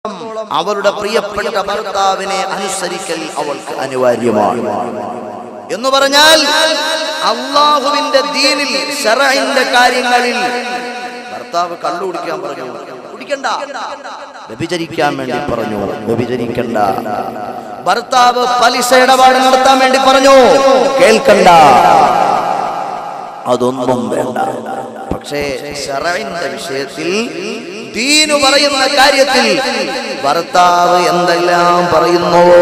അവളുടെ പ്രിയപ്പെട്ട ഭർത്താവിനെ അനുസരിക്കൽ അവൾക്ക് അനിവാര്യമാണ്. എന്ന് പറഞ്ഞാൽ അല്ലാഹുവിന്റെ ദീനിൽ ശറഇന്റെ കാര്യങ്ങളിൽ ഭർത്താവ് കള്ളു കുടിക്കാൻ പറഞ്ഞു, കുടിക്കണ്ട. വ്യഭിചരിക്കാൻ വേണ്ടി പറഞ്ഞു, വ്യഭിചരിക്കണ്ട. ഭർത്താവ് പലിശ ഇടപാട് നടത്താൻ വേണ്ടി പറഞ്ഞു, കേൾക്കണ്ട. അതൊന്നും വേണ്ട. പക്ഷേ ശറഇന്റെ വിഷയത്തിൽ, ദീനു പറയുന്ന കാര്യത്തിൽ ഭർത്താവ് എന്തെല്ലാം പറയുന്നുവോ,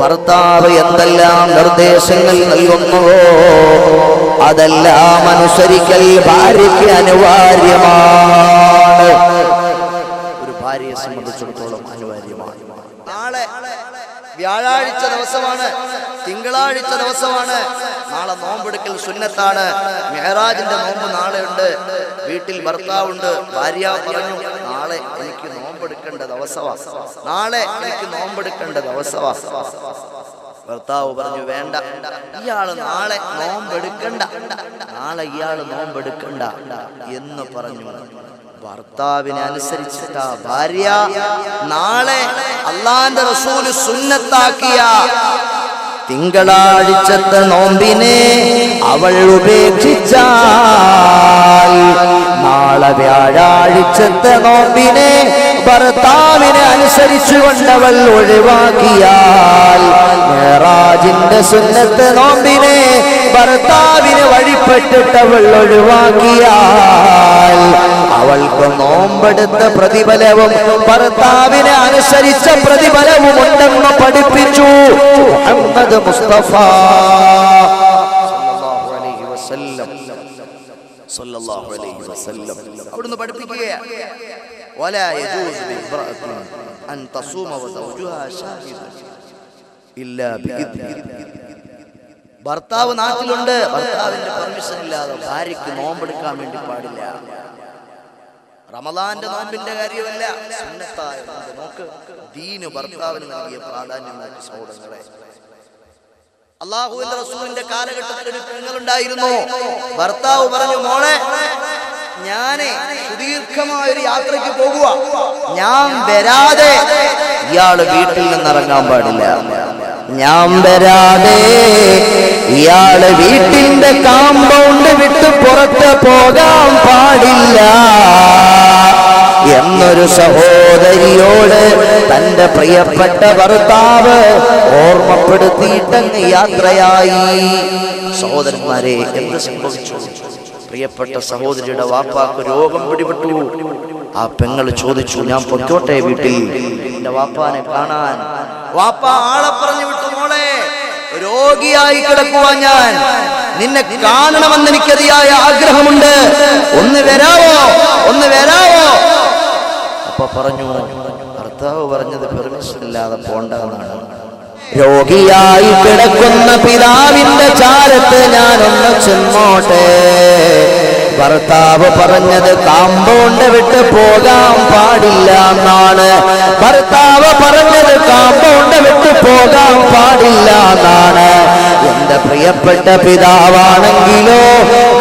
ഭർത്താവ് എന്തെല്ലാം നിർദ്ദേശങ്ങൾ നൽകുന്നുവോ അതെല്ലാം അനുസരിക്കൽ ഭാര്യയ്ക്ക് അനിവാര്യമാണ്. ഒരു ഭാര്യയെ സംബന്ധിച്ചിടത്തോളം അനിവാര്യമാണ്. നാളെ വ്യാഴാഴ്ച ദിവസമാണ്, തിങ്കളാഴ്ച ദിവസമാണ്. നാളെ നോമ്പെടുക്കൽ സുന്നത്താണ്. മെഹറാജിന്റെ നോമ്പ് നാളെ ഉണ്ട്. വീട്ടിൽ ഭർത്താവുണ്ട്. ഭാര്യ പറഞ്ഞു, നാളെ എനിക്ക് നോമ്പെടുക്കേണ്ട ദിവസമാ, നാളെ എനിക്ക് നോമ്പെടുക്കേണ്ട ദിവസമാ. ഭർത്താവ് പറഞ്ഞു, വേണ്ട, ഇയാള് നാളെ നോമ്പെടുക്കണ്ട, നാളെ ഇയാള് നോമ്പെടുക്കണ്ട എന്ന് പറഞ്ഞു. ഭർത്താവിനെ അനുസരിച്ചിട്ടാ ഭാര്യ നാളെ അല്ലാഹുവിന്റെ റസൂല് സുന്നത്താക്കിയ തിങ്കളാഴ്ചത്തെ നോമ്പിനെ അവൾ ഉപേക്ഷിച്ചാൽ, നാളെ വ്യാഴാഴ്ചത്തെ നോമ്പിനെ ഭർത്താവിനെ അനുസരിച്ചുകൊണ്ടവൾ ഒഴിവാക്കിയാൽ, മെഹറാജിന്റെ സുന്നത്ത് നോമ്പിനെ ഭർത്താവിന് വഴിപ്പെട്ടിട്ടവൾ ഒഴിവാക്കിയാൽ അവൾക്ക് നോമ്പെടുത്ത പ്രതിഫലവും ഭർത്താവിനെ അനുസരിച്ച പ്രതിഫലവും ഉണ്ടെന്ന് പഠിപ്പിച്ചു മുഹമ്മദ് മുസ്തഫ സല്ലല്ലാഹു അലൈഹി വസല്ലം. അവിടുന്ന് പഠിപ്പിക്കുകയാണ്, വലാ യജൂസു ലിംറഅത്തിൻ അൻ തസൂമ വസൗജുഹാ ഷാഹിദുൻ ഇല്ലാ ബിഇദ്നി. ഭർത്താവ് നാട്ടിലുണ്ട്, ഭർത്താവിന്റെ പെർമിഷൻ ഇല്ലാതെ ഭാര്യയ്ക്ക് നോമ്പെടുക്കാൻ വേണ്ടി പാടില്ല. റമദാന്റെ നോമ്പിന്റെ കാര്യമല്ല, സുന്നത്തായ നോക്ക്. ദീന് ഭർത്താവിന് നൽകിയ പ്രാധാന്യം നോക്കി സഹോദരങ്ങളെ. അല്ലാഹുവിന്റെ റസൂലിന്റെ കാലഘട്ടത്തിൽ ഒരു പെങ്ങളുണ്ടായിരുന്നു. ഭർത്താവ് പറഞ്ഞു, മോളെ ഞാനേ സുദീർഘമായൊരു യാത്രയ്ക്ക് പോകുക, ഞാൻ വരാതെ ഇയാള് വീട്ടിൽ നിന്നിറങ്ങാൻ പാടില്ല. ഞാൻ വരാതെ ഇയാള് വീട്ടിന്റെ കാമ്പൗണ്ട് വിട്ട് പുറത്ത് പോകാൻ പാടില്ല എന്നൊരു സഹോദരിയോട് തന്റെ പ്രിയപ്പെട്ട ഭർത്താവ് ഓർമ്മപ്പെടുത്തിയിട്ടങ്ങ് യാത്രയായി. സഹോദരന്മാരെ, എന്ത് സംഭവിച്ചു? പ്രിയപ്പെട്ട സഹോദരിയുടെ വാപ്പാക്ക് രോഗം പിടിപെട്ടു. ആ പെങ്ങള് ചോദിച്ചു, ഞാൻ പൊയ്ക്കോട്ടെ വീട്ടിൽ എന്റെ വാപ്പാനെ കാണാൻ? വാപ്പ ആളെ പറഞ്ഞു വിട്ടു, മോളെ രോഗിയായി കിടക്കുവാൻ ഞാൻ നിന്നെ കാണണമെന്ന് എനിക്ക് അതിയായ ആഗ്രഹമുണ്ട്, ഒന്ന് വരാവോ, ഒന്ന് വരാവോ? അപ്പൊ പറഞ്ഞു, ഭർത്താവ് പറഞ്ഞത് പെർമിഷൻ ഇല്ലാതെ പോണ്ടെന്നാണ്. രോഗിയായി കിടക്കുന്ന പിതാവിന്റെ ചാരത്ത് ഞാനൊന്ന് ചെന്നോട്ടെ? ഭർത്താവ് പറഞ്ഞത് കാമ്പൗണ്ട് വിട്ട് പോകാൻ പാടില്ല എന്നാണ്. ഭർത്താവ് പറഞ്ഞത് കാമ്പൗണ്ട് വിട്ട് പോകാൻ പാടില്ല എന്നാണ്. എന്റെ പ്രിയപ്പെട്ട പിതാവാണെങ്കിലോ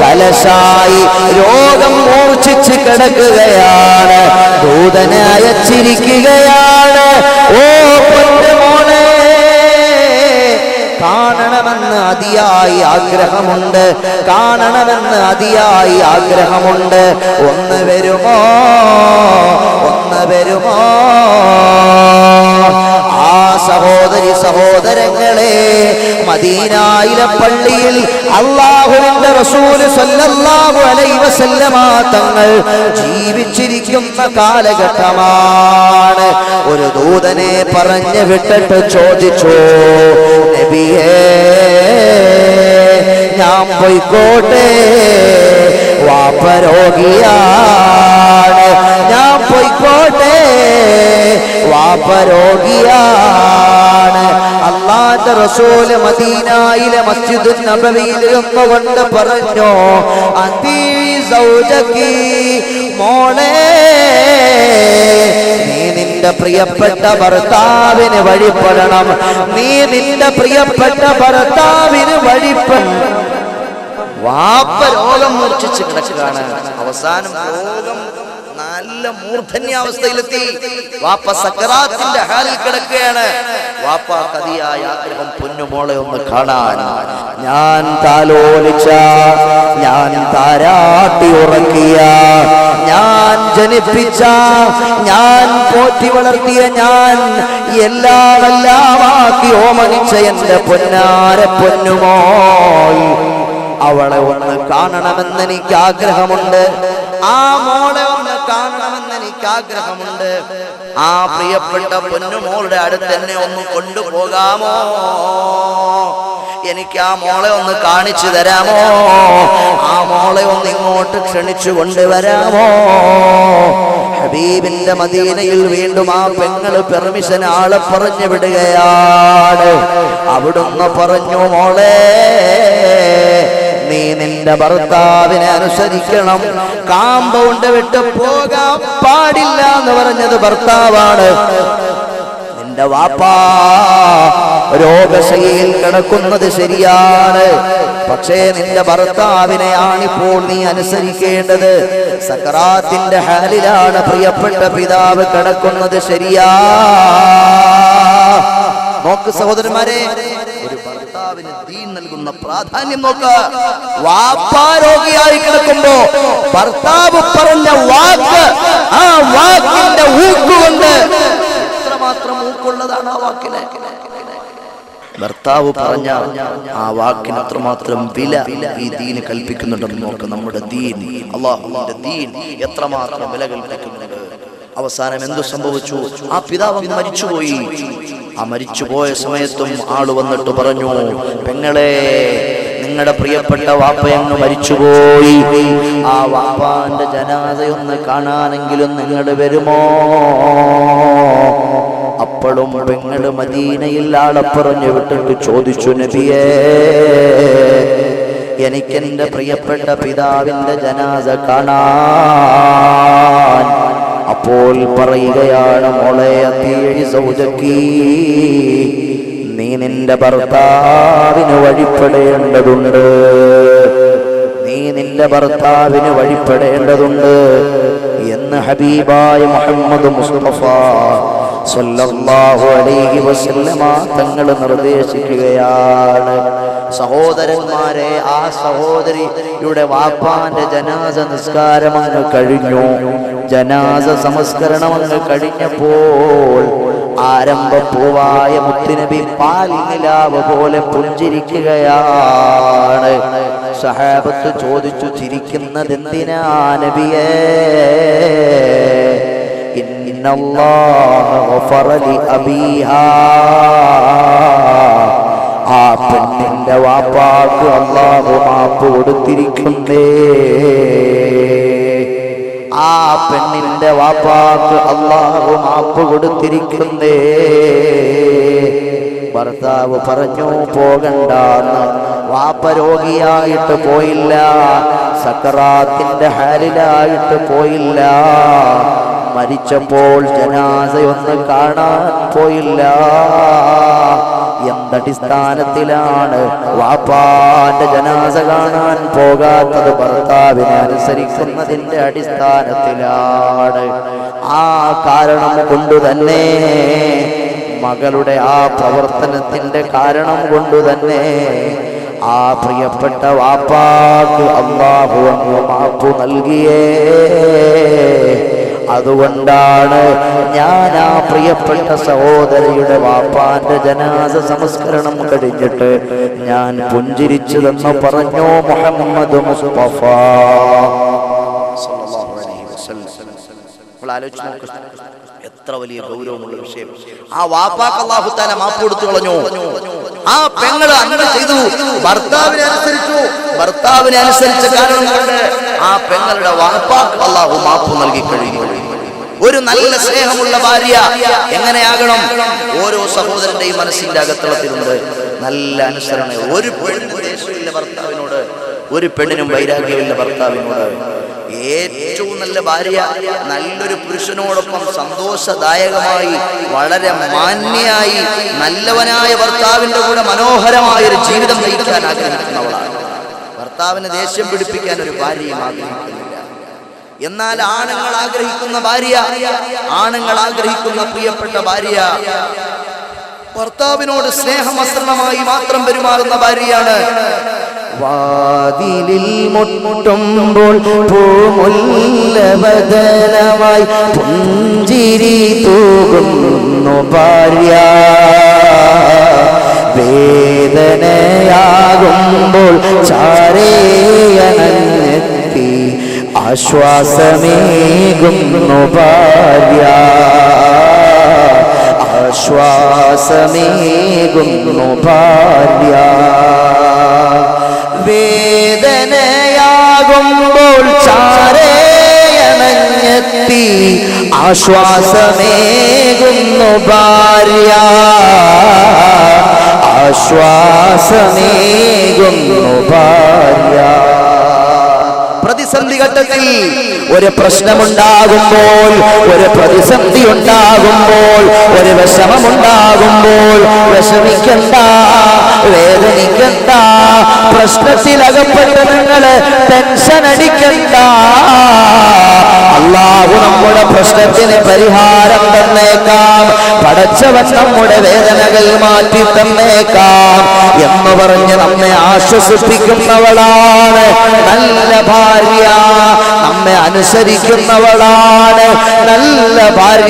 കലശായി രോഗം മൂർച്ഛിച്ച് കിടക്കുകയാണ്, ദൂതനെ അയച്ചിരിക്കുകയാണ്. ഓ പൊന്നുമോനെ, കാണണമെന്ന് അതിയായി ആഗ്രഹമുണ്ട്, കാണണമെന്ന് അതിയായി ആഗ്രഹമുണ്ട്, ഒന്ന് വരുമോ, ഒന്ന് വരുമോ? ആ സഹോദരി സഹോദരങ്ങളെ, മദീനയിലെ പള്ളിയിൽ അല്ലാഹുവിന്റെ റസൂൽ സല്ലല്ലാഹു അലൈഹി വസല്ലമ തങ്ങൾ ജീവിച്ചിരിക്കുന്ന കാലഘട്ടമാണ്. ഒരു ദൂതനെ പറഞ്ഞു വിട്ടിട്ട് ചോദിച്ചു, നബിയേ ഞാൻ പോയിക്കോട്ടെ? വാപ്പ രോഗിയാണ്, ഞാൻ പോയിക്കോട്ടെ? വാപ്പ രോഗിയാണ്. അല്ലാഹുവിന്റെ റസൂൽ മദീനയിലെ മസ്ജിദുൻ നബവിയിൽ ഒന്നുകൊണ്ട് പറഞ്ഞു, അതി സൗജകി, മോളെ നീ നിന്റെ പ്രിയപ്പെട്ട ഭർത്താവിന് വഴിപ്പെടണം, നീ നിന്റെ പ്രിയപ്പെട്ട ഭർത്താവിന് വഴിപ്പെടണം. വാപ്പ രോഗം മൂർച്ഛിച്ച് കിടക്കുകയാണ്. അവസാനം രോഗം നല്ല മൂർധന്യാവസ്ഥയിലെത്തി. വാപ്പ സക്കറാത്തിന്റെ ഹാലിൽ കിടക്കുകയാണ്. വാപ്പ കതിയായ ആഗ്രഹം പൊന്നുമോളെ ഒന്ന് കാണാൻ. ഞാൻ താലോലിച്ച, ഞാൻ താരാട്ടി ഉറക്കിയ, ഞാൻ ജനിപ്പിച്ച, ഞാൻ പോറ്റി വളർത്തിയ, ഞാൻ എല്ലാമെല്ലാമാക്കി ഓമനിച്ച എന്റെ പൊന്നാര പൊന്നുമോൾ, അവളെ ഒന്ന് കാണണമെന്ന് എനിക്ക് ആഗ്രഹമുണ്ട്. ആ മോളെ ഒന്ന് കാണണമെന്ന് എനിക്ക് ആഗ്രഹമുണ്ട്. ആ പ്രിയപ്പെട്ട പൊന്നുമോളുടെ അടുത്ത് എന്നെ ഒന്ന് കൊണ്ടുപോകാമോ? എനിക്ക് ആ മോളെ ഒന്ന് കാണിച്ചു തരാമോ? ആ മോളെ ഒന്ന് ഇങ്ങോട്ട് ക്ഷണിച്ചു കൊണ്ടുവരാമോ? ഹബീബിന്റെ മദീനയിൽ വീണ്ടും ആ പെങ്ങള് പെർമിഷൻ ആളെ പറഞ്ഞു വിടുകയാണ്. അവിടുന്ന് പറഞ്ഞു, മോളെ നീ നിന്റെ ഭർത്താവിനെ അനുസരിക്കണം. കാമ്പൗണ്ട് വിട്ട് പോകാൻ പാടില്ല എന്ന് പറഞ്ഞത് ഭർത്താവാണ്. നിന്റെ വാപ്പാ രോഗശൈലിയിൽ കിടക്കുന്നത് ശരിയാണ്, പക്ഷേ നിന്റെ ഭർത്താവിനെയാണിപ്പോൾ നീ അനുസരിക്കേണ്ടത്. സക്കറാത്തിന്റെ ഹാലിലാണ് പ്രിയപ്പെട്ട പിതാവ് കിടക്കുന്നത്, ശരിയാ? നോക്ക് സഹോദരന്മാരെ, ഒരു ഭർത്താവിന് ദീൻ നൽകുന്ന പ്രാധാന്യം നോക്ക്. വാപ്പാ രോഗിയായി കിടക്കുമ്പോ ഭർത്താവ് പറഞ്ഞ വാക്ക്, ആ വാക്കിന്റെ ഊക്കുകൊണ്ട് എത്രമാത്രം ഊക്കുള്ളതാണ് ആ വാക്കിന്. ഭർത്താവ് പറഞ്ഞ ആ വാക്കിന് അത്രമാത്രം വില ഈ ദീന് കൽപ്പിക്കുന്നുണ്ടെന്ന് നോക്ക്. നമ്മുടെ ദീൻ, അല്ലാഹുവിന്റെ ദീൻ എത്രമാത്രം വില കൽപ്പിക്കുന്നുണ്ട്. അവസാനം എന്തു സംഭവിച്ചു? ആ പിതാവ് അങ്ങ് മരിച്ചുപോയി. ആ മരിച്ചുപോയ സമയത്തും ആള് വന്നിട്ട് പറഞ്ഞു, പെങ്ങളെ, നിങ്ങളുടെ പ്രിയപ്പെട്ട വാപ്പയങ്ങ് മരിച്ചുപോയി. ആ വാപ്പാന്റെ ജനാസയൊന്ന് കാണാനെങ്കിലും നിങ്ങൾ വരുമോ? അപ്പോഴും പെങ്ങള് മദീനയിൽ ആളെ പറഞ്ഞു വിട്ടിട്ട് ചോദിച്ചു, നബിയേ, എനിക്കെന്റെ പ്രിയപ്പെട്ട പിതാവിന്റെ ജനാസ കാണാൻ. അപ്പോൾ പറയുകയാണ്, മോളെ, അത്തീഴി സൗജക്കി, നീ നിന്റെ ഭർത്താവിന് വഴിപ്പെടേണ്ടതുണ്ട്. നീ നിന്റെ ഭർത്താവിന് വഴിപ്പെടേണ്ടതുണ്ട് എന്ന് ഹബീബായ മുഹമ്മദ് മുസ്തഫ സല്ലല്ലാഹു അലൈഹി വസല്ലമ തങ്ങൾ നിർദ്ദേശിക്കുകയാണ്. സഹോദരന്മാരെ, ആ സഹോദരിയുടെ വാപ്പാന്റെ ജനാസ നിസ്കാരം അങ്ങ് കഴിഞ്ഞു. ജനാസ സംസ്കരണം അങ്ങ് കഴിഞ്ഞപ്പോൾ ആരംഭപ്പൂവായ മുത്തുനബി പാൽനിലാവ് പോലെ പുഞ്ചിരിക്കുകയാണ്. സഹാബത്ത് ചോദിച്ചു, ചിരിക്കുന്നത് എന്തിനാ നബിയേ? ഇന്നല്ലാഹ ഗഫറ ലി അബീഹാ, ആ പെണ്ണിന്റെ വാപ്പാക്ക് അല്ലാഹു മാപ്പ് കൊടുത്തിരിക്കുന്നേ. ആ പെണ്ണിന്റെ വാപ്പാക്ക് അല്ലാഹു മാപ്പ് കൊടുത്തിരിക്കുന്നേ. ഭർത്താവ് പറഞ്ഞു, പോകണ്ടെന്ന്. വാപ്പ രോഗിയായിട്ട് പോയില്ല, സക്കറാത്തിന്റെ ഹാലിലായിട്ട് പോയില്ല, മരിച്ചപ്പോൾ ജനാസയൊന്ന് കാണാൻ പോയില്ല. എന്തടിസ്ഥാനത്തിലാണ് വാപ്പാന്റെ ജനാസ കാണാൻ പോകാത്തത്? ഭർത്താവിനെ അനുസരിക്കുന്നതിന്റെ അടിസ്ഥാനത്തിലാണ്. ആ കാരണം കൊണ്ടുതന്നെ, മകളുടെ ആ പ്രവർത്തനത്തിന്റെ കാരണം കൊണ്ടുതന്നെ ആ പ്രിയപ്പെട്ട വാപ്പാക്ക് അല്ലാഹു മാപ്പ് നൽകിയേ. അതുകൊണ്ടാണ് ഞാൻ ആ പ്രിയപ്പെട്ട സഹോദരിയുടെ വാപ്പാന്റെ ജനാസ സംസ്കരണം കഴിഞ്ഞിട്ട് ഞാൻ പുഞ്ചിരിച്ചതെന്ന് പറഞ്ഞു മുഹമ്മദ് മുസ്തഫ സല്ലല്ലാഹു അലൈഹി വസല്ലം. എത്ര വലിയ ഗൗരവമുള്ള വിഷയം. ആ വാപ്പാക്ക് അല്ലാഹു തആല മാപ്പ് കൊടുത്തു കളഞ്ഞു. ആ പെങ്ങൾ അങ്ങനെ ചെയ്തു, ഭർത്താവിനെ അനുസരിച്ചു. ഭർത്താവിനെ അനുസരിച്ച കാരണം കൊണ്ട് ആ പെങ്ങളുടെ വാപ്പാക്ക് അല്ലാഹു മാപ്പ് നൽകി കഴിഞ്ഞു. ഒരു നല്ല സ്നേഹമുള്ള ഭാര്യ എങ്ങനെയാകണം? ഓരോ സഹോദരന്റെയും മനസ്സിന്റെ അകത്തളത്തിലുണ്ട് നല്ല അനുസരണ. ഒരു പെണ്ണിനും ദേഷ്യമില്ല ഭർത്താവിനോട്, ഒരു പെണ്ണിനും വൈരാഗ്യമില്ല ഭർത്താവിനോട്. ഏറ്റവും നല്ല ഭാര്യ നല്ലൊരു പുരുഷനോടൊപ്പം സന്തോഷദായകമായി വളരെ മാന്യയായി നല്ലവനായ ഭർത്താവിന്റെ കൂടെ മനോഹരമായ ഒരു ജീവിതം നയിക്കാൻ ആഗ്രഹിക്കുന്നവളാണ്. ഭർത്താവിനെ ദേഷ്യം പിടിപ്പിക്കാൻ ഒരു ഭാര്യയും ആഗ്രഹിക്കുന്നില്ല. എന്നാൽ ആണുങ്ങൾ ആഗ്രഹിക്കുന്ന ഭാര്യ, ആണുങ്ങൾ ആഗ്രഹിക്കുന്ന പ്രിയപ്പെട്ട ഭാര്യ ഭർത്താവിനോട് സ്നേഹമസൃണമായി മാത്രം പെരുമാറുന്ന ഭാര്യയാണ്. വാതിലിൽ മുട്ടുമ്പോൾ പൂമുല്ലവദനമായി പുഞ്ചിരി തൂകുന്നു ഭാര്യ. വേദനയാകുമ്പോൾ ചാരേയണഞ്ഞെത്തി ആശ്വാസമേകുന്നു ഭാര്യ. ആശ്വാസമേകുന്നു ഭാര്യ. വേദനയാകുമ്പോൾ ചാരേയണഞ്ഞെത്തി ആശ്വാസമേകുന്നു ഭാര്യ. ആശ്വാസമേകുന്നു ഭാര്യ. പ്രതിസന്ധി ഘട്ടത്തിൽ ഒരു പ്രശ്നമുണ്ടാകുമ്പോൾ, ഒരു പ്രതിസന്ധി ഉണ്ടാകുമ്പോൾ, ഒരു വിഷമമുണ്ടാകുമ്പോൾ വിഷമിക്കണ്ട, വേദനിക്കണ്ട, പ്രശ്നത്തിലകപ്പെട്ട് നിങ്ങള് ടെൻഷൻ അടിക്കണ്ട. അല്ലാഹു നമ്മുടെ പ്രശ്നത്തിന് പരിഹാരം തന്നേക്കാം, പടച്ചവൻ നമ്മുടെ വേദനകൾ മാറ്റി തന്നേക്കാം എന്ന് പറഞ്ഞ് നമ്മെ ആശ്വസിപ്പിക്കുന്നവളാണ് നല്ല ഭാര്യ. നമ്മെ അനുസരിക്കുന്നവളാണ് നല്ല ഭാര്യ.